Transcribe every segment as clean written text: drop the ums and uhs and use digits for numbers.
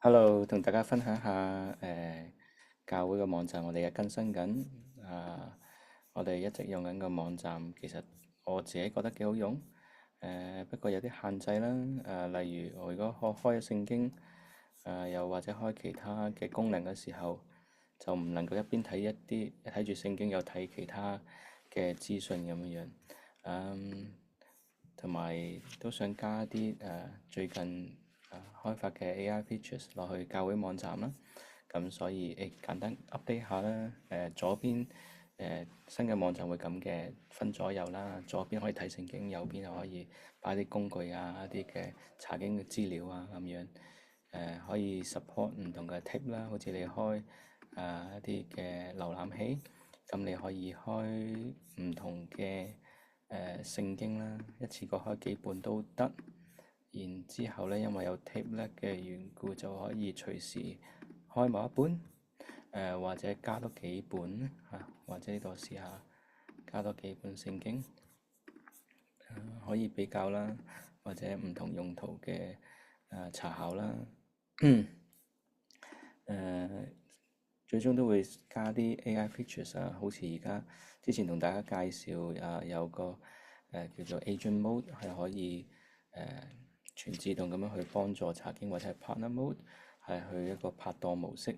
Hello，同大家分享下教會嘅網站，我哋嘅更新緊。我哋一直用緊個網站，其實我自己覺得幾好用。不過有啲限制啦。例如我如果開咗聖經，又或者開其他嘅功能嘅時候，就唔能夠一邊睇住聖經又睇其他嘅資訊咁樣樣。同埋都想加啲最近開發嘅 AI features 落去教會網站啦。咁所以簡單 update 下啦。左邊新嘅網站會咁嘅，分左右啦。左邊可以睇聖經，右邊又可以擺啲工具啊、一啲嘅查經嘅資料啊咁樣。可以 support 唔同嘅 tab 啦，好似你開一啲嘅瀏覽器，咁你可以開唔同嘅聖經啦，一次過開幾本都得。然之後咧，因為有 tab 咧嘅緣故，就可以隨時開某一本，或者加多幾本嚇，或者呢度試下加多幾本聖經，可以比較啦，或者唔同用途嘅查考啦。最終都會加啲 AI features 啊，好似而家之前同大家介紹有個叫做 Agent Mode 係可以全自動咁樣去幫助查經，或者係 Partner Mode 係去一個拍檔模式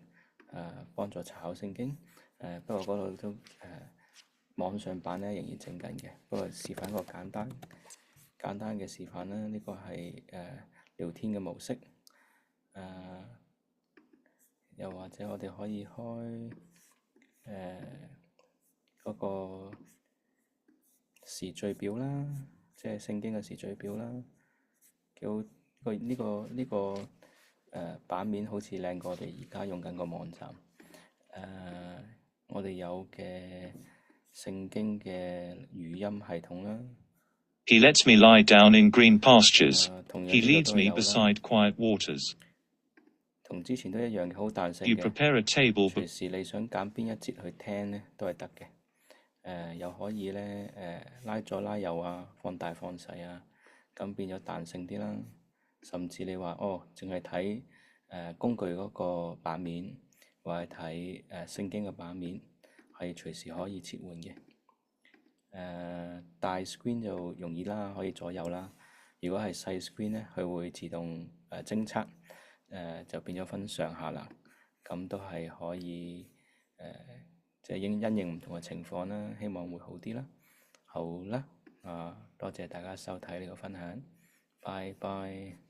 幫助查考聖經。不過嗰度都網上版咧仍然整緊嘅，不過示範一個簡單嘅示範啦。呢個係聊天嘅模式。又或者我哋可以開嗰個時序表啦，即係聖經嘅時序表啦。叫呢個版面好似靚過我哋而家用緊個網站。我哋有嘅聖經嘅語音系統啦。He lets me lie down in green pastures. 同樣 He 呢度 leads 都 me 有啦。 beside quiet waters. 同之前都一樣嘅，好彈性 You 嘅。 prepare a table, 隨時你想揀邊一節去聽呢，都係得嘅。又可以咧拉左拉右啊，放大放細啊，咁變咗彈性啲啦。甚至你話淨係睇工具嗰個版面，或者睇聖經嘅版面，係隨時可以切換嘅。大 screen 就容易啦，可以左右啦。如果係細 screen 咧，佢會自動偵測，就變咗分上下啦。咁都係可以即係因應唔同嘅情況啦，希望會好啲啦。好啦，多謝大家收睇呢個分享，拜拜。